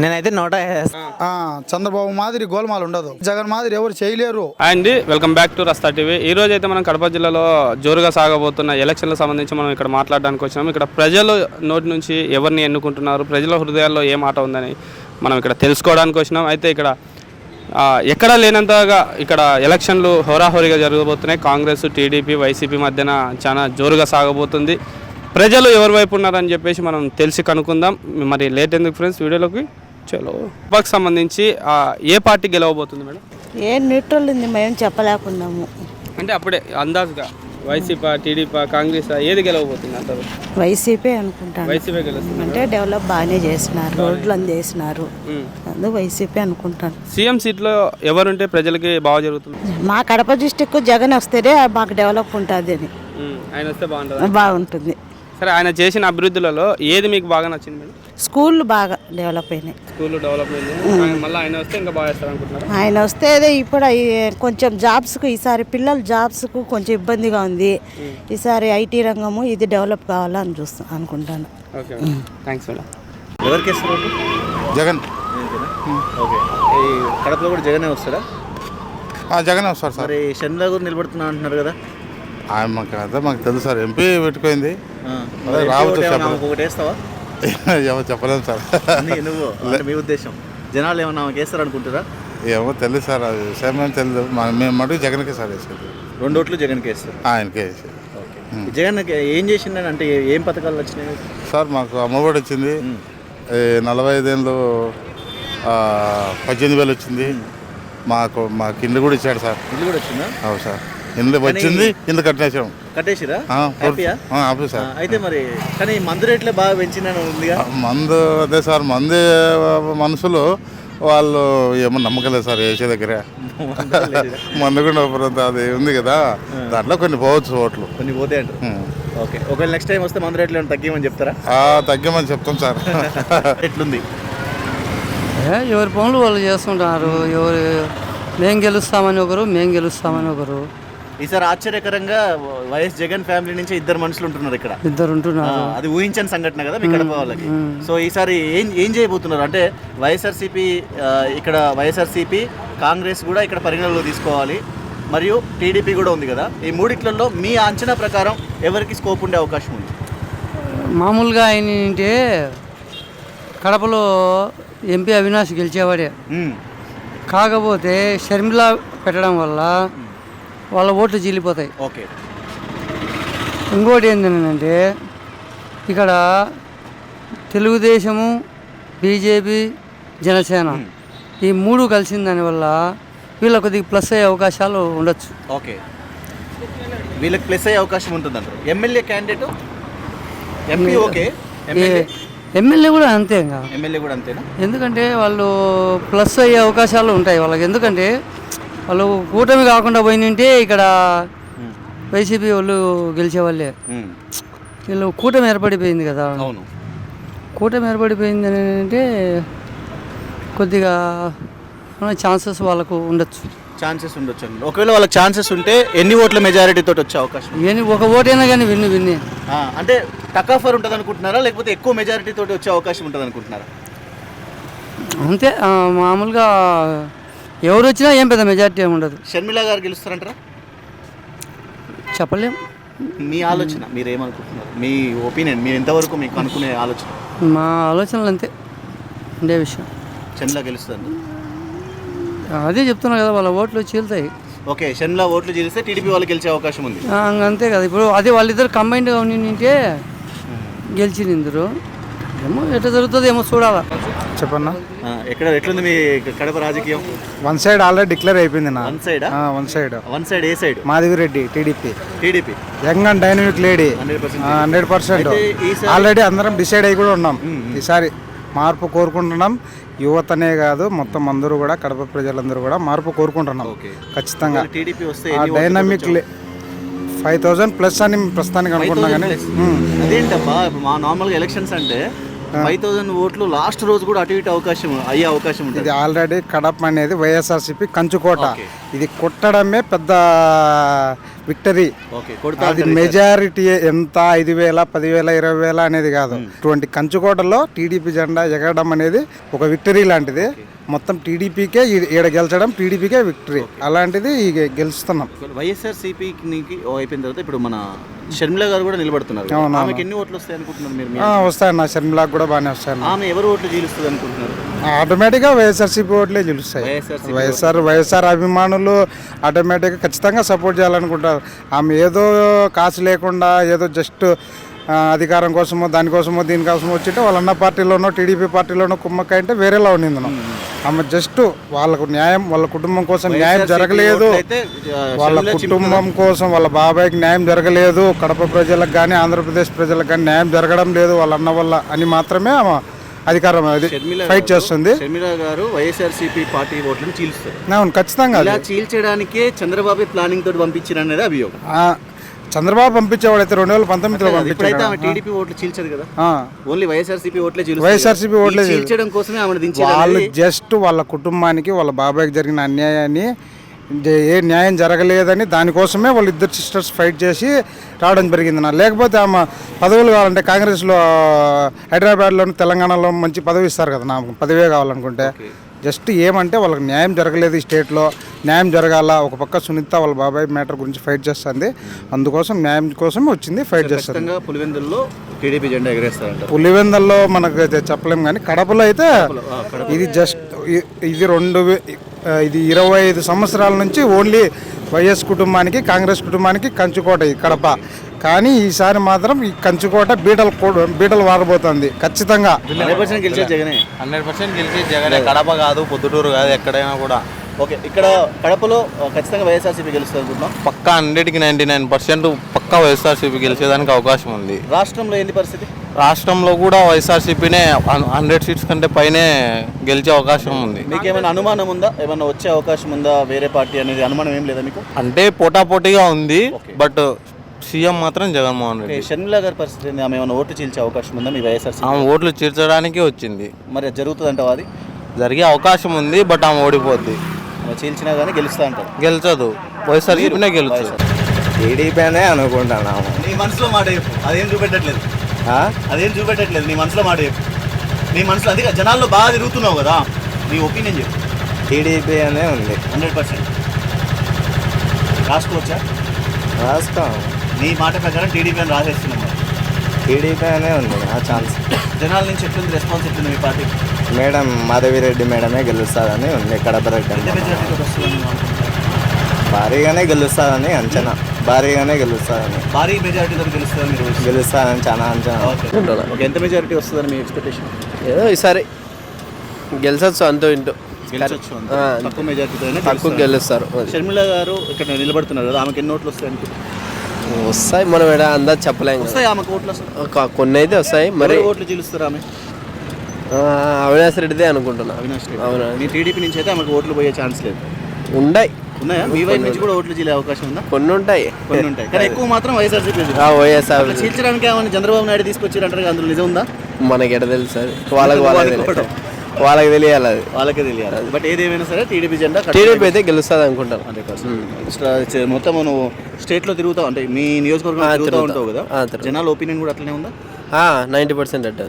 నేనైతే నోట చంద్రబాబు మాదిరి గోల్మాల్ ఉండదు, జగన్ మాదిరి ఎవరు చేయలేరు. అండి వెల్కమ్ బ్యాక్ టు రస్తా టీవీ. ఈ రోజు అయితే మనం కడప జిల్లాలో జోరుగా సాగబోతున్న ఎలక్షన్లకు సంబంధించి మనం ఇక్కడ మాట్లాడడానికి వచ్చినాం. ఇక్కడ ప్రజలు నోటి నుంచి ఎవరిని ఎన్నుకుంటున్నారు, ప్రజల హృదయాల్లో ఏ మాట ఉందని మనం ఇక్కడ తెలుసుకోవడానికి వచ్చినాం. అయితే ఇక్కడ ఎక్కడా లేనంతగా ఇక్కడ ఎలక్షన్లు హోరాహోరీగా జరగబోతున్నాయి. కాంగ్రెస్, టీడీపీ, వైసీపీ మధ్యన చాలా జోరుగా సాగబోతుంది. ప్రజలు ఎవరి వైపు ఉన్నారని చెప్పేసి మనం తెలిసి కనుక్కుందాం. మరి లేట్ ఎందుకు ఫ్రెండ్స్, వీడియోలోకి చలో. కడపకు సంబంధించి ఏ పార్టీ గెలవబోతుంది మేడం? ఏం న్యూట్రల్ ఉంది, మేము చెప్పలేకున్నాము. అంటే అప్పుడే అందాజుగా వైసీపీ, టీడీపీ, కాంగ్రెస్ ఏది గెలవబోతుంది అంటారు? వైసీపీ అనుకుంటాను. వైసీపీ గెలుస్తుంది అంటే డెవలప్ బాగానే చేసినారు, రోడ్లు అని చేసినారు, అందుకు వైసీపీ అనుకుంటాను. సీఎం సీట్లో ఎవరుంటే ప్రజలకి బాగా జరుగుతుంది? మా కడప డిస్టిక్ జగన్ వస్తేనే మాకు డెవలప్ ఉంటుంది అని. ఆయన వస్తే బాగుంటుంది. బాగుంటుంది. సరే, ఆయన చేసిన అభివృద్ధిలలో ఏది మీకు బాగా నచ్చింది మేడం? స్కూళ్ళు బాగా డెవలప్ అయినాయి. స్కూల్ డెవలప్మెంట్ మళ్ళీ ఆయన వస్తే ఇంకా బాగా చేస్తారు అనుకుంటున్నారు. ఆయన వస్తే ఇప్పుడు కొంచెం జాబ్స్కు ఈసారి పిల్లల జాబ్స్కు కొంచెం ఇబ్బందిగా ఉంది. ఈసారి ఐటీ రంగము ఇది డెవలప్ కావాలని అనుకుంటాను. Okay, thanks madam. ఎవరికి ఇస్తారు? జగన్. ఓకే, ఈ కడపలో కూడా జగనే వస్తారా? జగన్ వస్తారు సార్. మరి షర్మిల గారు నిలబడుతున్నా అంటున్నారు కదా. ఆయన మాకు తెలుసు సార్, ఎంపీ పెట్టుకుంది. ఒకటి వేస్తావా? ఎవరు చెప్పలేము సార్. నువ్వు అంటే మీ ఉద్దేశం జనాలు ఏమన్నా వేస్తారు అనుకుంటారా? ఏమో తెలియదు సార్, అది విషయం ఏం తెలియదు. మేము మటుకు జగన్కే సార్ వేసేది. 2 ఓట్లు జగన్కి వేస్తారు. ఆయనకే వేసేది. జగన్ ఏం చేసిందని అంటే ఏం పథకాలు వచ్చినాయి సార్? మాకు అమ్మఒడి వచ్చింది, 45 ఏళ్ళు 18,000 వచ్చింది. మాకు ఇల్లు కూడా ఇచ్చాడు సార్. ఇల్లు కూడా వచ్చిందా? అవును సార్, ఇల్లు వచ్చింది, ఇల్లు కట్టేసాం. కట్టేసిరా? ఆపు సార్. అయితే మరి కానీ మందు రేట్లే బాగా పెంచిందని ఉందిగా. మందు అదే సార్, మందు మనుషులు వాళ్ళు ఏమో నమ్మకలేదు సార్ వేసే దగ్గర. మందు కూడా అది ఉంది కదా, దాంట్లో కొన్ని పోవచ్చు ఓట్లు, కొన్ని పోతే అంటారు. ఓకే, ఒకవేళ నెక్స్ట్ టైం వస్తే మందు రేట్లు తగ్గిమని చెప్తారా? తగ్గామని చెప్తాం సార్. ఎట్లుంది? ఎవరి పనులు వాళ్ళు చేస్తుంటారు. ఎవరు మేము గెలుస్తామని ఒకరు. ఈసారి ఆశ్చర్యకరంగా వైఎస్ జగన్ ఫ్యామిలీ నుంచి 2 మనుషులు ఉంటున్నారు ఇక్కడ. 2 ఉంటున్నారు. అది ఊహించని సంఘటన కదా మీ కడప వాళ్ళకి. సో ఈసారి ఏం చేయబోతున్నారు అంటే వైఎస్ఆర్సీపీ కాంగ్రెస్ కూడా ఇక్కడ పరిగణలో తీసుకోవాలి, మరియు టీడీపీ కూడా ఉంది కదా. ఈ మూడిట్లలో మీ అంచనా ప్రకారం ఎవరికి స్కోప్ ఉండే అవకాశం ఉంది? మామూలుగా ఏంటంటే కడపలో ఎంపీ అవినాష్ గెలిచేవాడే. కాకపోతే షర్మిల పెట్టడం వల్ల వాళ్ళ ఓట్లు చీలిపోతాయి. ఓకే, ఇంకోటి ఏంటంటే ఇక్కడ తెలుగుదేశము, బీజేపీ, జనసేన ఈ 3 కలిసిన దానివల్ల వీళ్ళకి కొద్దిగా ప్లస్ అయ్యే అవకాశాలు ఉండొచ్చు. ఓకే, వీళ్ళకి ప్లస్ అయ్యే అవకాశం ఉంటుందంటారు. MLA candidate MP okay, MLA కూడా అంతే. ఇంకా ఎమ్మెల్యే కూడా అంతేనా? ఎందుకంటే వాళ్ళు ప్లస్ అయ్యే అవకాశాలు ఉంటాయి వాళ్ళకి. ఎందుకంటే వాళ్ళు కూటమి కాకుండా పోయినంటే ఇక్కడ వైసీపీ వాళ్ళు గెలిచేవాళ్ళే. వీళ్ళు కూటమి ఏర్పడిపోయింది కదా. అవును, కూటమి ఏర్పడిపోయింది అని అంటే కొద్దిగా ఛాన్సెస్ వాళ్ళకు ఉండొచ్చు. ఛాన్సెస్ ఉండొచ్చు. ఒకవేళ వాళ్ళకి ఛాన్సెస్ ఉంటే ఎన్ని ఓట్ల మెజారిటీ తోటి వచ్చే అవకాశం? ఒక ఓటైనా కానీ విన్ని అంటే టకాఫర్ ఉంటుంది అనుకుంటున్నారా, లేకపోతే ఎక్కువ మెజారిటీ తోటి వచ్చే అవకాశం ఉంటుంది అనుకుంటున్నారా? అంతే, మామూలుగా ఎవరు వచ్చినా ఏం పెద్ద మెజారిటీ ఏమి ఉండదు. షర్మిల గారు గెలుస్తారంటారా? చెప్పలేం. మీ ఆలోచన, మీరు ఏమనుకుంటున్నారు? మీ ఒపీనియన్, మీరు ఎంతవరకు మీకు అనుకునే ఆలోచన? మా ఆలోచనలు అంతే ఉండే విషయం. షర్మిల గెలుస్తుంది. అదే చెప్తున్నా కదా, వాళ్ళ ఓట్లు చీలుతాయి. ఓకే, షర్మిల ఓట్లు చీలిస్తే టీడీపీ వాళ్ళు గెలిచే అవకాశం ఉంది. అంతే కదా. ఇప్పుడు అదే వాళ్ళిద్దరు కంబైన్డ్గా ఉండింటే గెలిచిందరు. ఏమో ఎట్లా జరుగుతుంది ఏమో చూడాలా. చెప్పన్నా, ఎట్లుంది మీ కడప రాజకీయం? వన్ సైడ్ ఆల్రెడీ డిక్లేర్ అయిపోయింది. One side A side? Madhavi Reddy TDP. Young and dynamic lady 100%. Already అందరం డిసైడ్ అయ్యి కూడా ఉన్నాం. ఈసారి మార్పు కోరుకుంటున్నాం. యువతనే కాదు, మొత్తం అందరూ కూడా, కడప ప్రజలందరూ కూడా మార్పు కోరుకుంటున్నాం ఖచ్చితంగా. డైనమిక్ 5,000 ప్లస్ అని ప్రస్తుతానికి అనుకుంటున్నాం. కానీ అదేంటబ్బా, మా నార్మల్గా ఎలక్షన్స్ అంటే 5,000 ఓట్లు లాస్ట్ రోజు కూడా అటు ఇటు అయ్యే అవకాశం ఉంటుంది. ఇది ఆల్రెడీ కడప అనేది వైఎస్ఆర్సీపీ కంచుకోట. ఇది కొట్టడమే పెద్ద విక్టరీ. అది మెజారిటీ ఎంత 5,000, 10,000, 20,000 అనేది కాదు. ఇటువంటి కంచుకోటలో టీడీపీ జెండా ఎగరడం అనేది ఒక విక్టరీ లాంటిది. మొత్తం టీడీపీకే ఈడ గెలిచడం, టీడీపీకే విక్టరీ. అలాంటిది గెలుస్తున్నాం. వైఎస్ఆర్సీపీకి అయిపోయిన తర్వాత ఇప్పుడు మన షర్మిల గారు కూడా నిలబడుతున్నారు. ఆమెకి ఎన్ని ఓట్లు వస్తాయి అనుకుంటున్నారు మీరు? వస్తాయన్న, షర్మిలాకు కూడా బాగానే వస్తాయి. ఆమె ఎవరు ఓట్లు గెలుస్తుంది అనుకుంటున్నారు? ఆటోమేటిక్గా వైఎస్ఆర్సీపీ ఓట్లే గెలుస్తాయి. వైఎస్ఆర్ అభిమానులు ఆటోమేటిక్గా ఖచ్చితంగా సపోర్ట్ చేయాలనుకుంటారు. ఆమె ఏదో కాసు లేకుండా ఏదో జస్ట్ అధికారం కోసమో దానికోసమో దీనికోసమో వచ్చింటే వాళ్ళ అన్న పార్టీలోనో టీడీపీ పార్టీలోనో కుమ్మక్క అంటే వేరేలా ఉండింది. ఆమె జస్ట్ వాళ్ళకు న్యాయం, వాళ్ళ కుటుంబం కోసం న్యాయం జరగలేదు, వాళ్ళ కుటుంబం కోసం వాళ్ళ బాబాయ్కి న్యాయం జరగలేదు, కడప ప్రజలకు కానీ ఆంధ్రప్రదేశ్ ప్రజలకు కానీ న్యాయం జరగడం లేదు వాళ్ళ అన్న వల్ల అని మాత్రమే ఆమె అధికారం అది ఫైట్ చేస్తుంది. షర్మిల గారు వైఎస్ఆర్సీపీ పార్టీ ఓట్లను చీల్స్తారు. అవును, ఖచ్చితంగా చీల్చడానికే చంద్రబాబు ప్లానింగ్ తోటి పంపించారనేది అభియోగం. చంద్రబాబు పంపించేవాడైతే 2019లో పంపించాడు. టీడీపీ ఓట్లు చీల్చదు కదా, ఓన్లీ వైఎస్ఆర్సీపీ ఓట్లే వైఎస్ఆర్సీపీ ఓట్లే చీల్చడం కోసమే ఆమెను దించారు. వాళ్ళు జస్ట్ వాళ్ళ కుటుంబానికి వాళ్ళ బాబాయ్కి జరిగిన అన్యాయాన్ని ఏ న్యాయం జరగలేదని దానికోసమే వాళ్ళు ఇద్దరు సిస్టర్స్ ఫైట్ చేసి రావడం జరిగింది. లేకపోతే ఆమె పదవులు కావాలంటే కాంగ్రెస్లో హైదరాబాద్లోను తెలంగాణలో మంచి పదవి ఇస్తారు కదా, నాకు పదవే కావాలనుకుంటే జస్ట్ ఏమంటే వాళ్ళకి న్యాయం జరగలేదు, ఈ స్టేట్లో న్యాయం జరగాల. ఒక పక్క సునీత వాళ్ళ బాబాయ్ మ్యాటర్ గురించి ఫైట్ చేస్తుంది, అందుకోసం న్యాయం కోసం వచ్చింది, ఫైట్ చేస్తుంది. పులివెందుల్లో టీడీపీ జెండా ఎగరేస్తారంట. పులివెందుల్లో మనకు చెప్పలేము, కానీ కడపలో అయితే ఇది జస్ట్ ఇది 25 సంవత్సరాల నుంచి ఓన్లీ వైఎస్ కుటుంబానికి కాంగ్రెస్ కుటుంబానికి కంచుకోట ఈ కడప. కానీ ఈసారి మాత్రం ఈ కంచుకోట బీటలు వారబోతుంది ఖచ్చితంగా. 100% గెలిచే జగనే. కడప కాదు, పొద్దుటూరు కాదు, ఎక్కడైనా కూడా. ఓకే, ఇక్కడ కడపలో ఖచ్చితంగా వైఎస్ఆర్సీపీ గెలుస్తుంది అనుకుంటున్నాం. పక్కా 100కి 99% పక్కా వైఎస్ఆర్సీపీ గెలిచేదానికి అవకాశం ఉంది. రాష్ట్రంలో ఏంది పరిస్థితి? రాష్ట్రంలో కూడా వైఎస్ఆర్సీపీనే 100 సీట్స్ కంటే పైనే గెలిచే అవకాశం ఉంది. మీకు ఏమైనా అనుమానం ఉందా? ఏమైనా వచ్చే అవకాశం ఉందా వేరే పార్టీ అనేది? అనుమానం ఏం లేదా మీకు? అంటే పోటాపోటీగా ఉంది, బట్ సీఎం మాత్రం జగన్మోహన్ రెడ్డి. షర్మిల గారి పరిస్థితి ఏంది? ఆమె ఏమైనా ఓట్లు చీల్చే అవకాశం ఉందా మీ వైఎస్ఆర్సీపీ? ఆమె ఓట్లు చీల్చడానికి వచ్చింది. మరి జరుగుతుందంటావా? అది జరిగే అవకాశం ఉంది, బట్ ఆమె ఓడిపోద్ది. చీల్చినా కానీ గెలుస్తా అంటారు. గెలిచదు, వైఎస్ఆర్సీపీనే గెలుస్తుంది. టీడీపీనే అనుకుంటున్నాము. నీ మనసులో మాట చెప్పు, అదేం చూపెట్టట్లేదు. నీ మనసులో మాట చెప్పు. నీ మనసులో అదే జనాల్లో బాగా తిరుగుతున్నావు కదా, నీ ఒపీనియన్ చెప్పు. టీడీపీ అనే ఉంది. 100% రాసుకోవచ్చా? రాస్తాం. నీ మాట ప్రకారం టీడీపీ అని రాసేస్తున్నాం. టీడీపీ అనే ఉంది ఆ ఛాన్స్. జనాల నుంచి ఎట్లుంది రెస్పాన్స్, ఎట్లుంది మీ పార్టీ? మేడం మాధవిరెడ్డి మేడమే గెలుస్తారని ఉంది. కడప భారీగానే గెలుస్తారని అంచనా. భారీగానే గెలుస్తారని. భారీ మెజారిటీతో గెలుస్తారని చాలా అంచనా. ఎంత మెజారిటీ వస్తుందని మీ ఎక్స్పెక్టేషన్? ఏదో ఈసారి గెలిచచ్చు, అంటూ ఇంటూ తక్కువ మెజారిటీతో తక్కువ గెలుస్తారు. షర్మిల గారు ఇక్కడ నిలబడుతున్నారు కదా, ఆమెకి ఎన్ని ఓట్లు వస్తాయి? వస్తాయి, మనం ఏడా అందా చెప్పలేము. వస్తాయి ఆమెకు ఓట్లు వస్తాయి, కొన్ని అయితే వస్తాయి. మరి ఓట్లు చీలుస్తారు ఆమె? అవినాష్ రెడ్డిదే అనుకుంటున్నా. అవినాష్ రెడ్డి. అవునా? మీ టీడీపీ నుంచి అయితే ఆమెకు ఓట్లు పోయే ఛాన్స్ లేదు. ఉన్నాయా? మీ వైపు నుంచి కూడా ఓట్లు చీలే అవకాశం ఉందా? కొన్ని ఉంటాయి, కానీ ఎక్కువ మాత్రం వైఎస్ఆర్సీపీ. వైఎస్ఆర్ చీల్చడానికి ఏమైనా చంద్రబాబు నాయుడు తీసుకొచ్చారంటారు, అందులో నిజం ఉందా? మనకి ఎడ తెలుసు సార్, వాళ్ళకి తెలియాలి, అది వాళ్ళకే తెలియాలి. బట్ ఏదేమైనా సరే టీడీపీ జెండా టీడీపీ అయితే గెలుస్తుంది అనుకుంటాను. మొత్తం నువ్వు స్టేట్లో తిరుగుతావు అంటే మీ నియోజకవర్గం తిరుగుతూ ఉంటావు కదా, జనాల ఒపీనియన్ కూడా అట్లనే ఉందా? 90% అంటే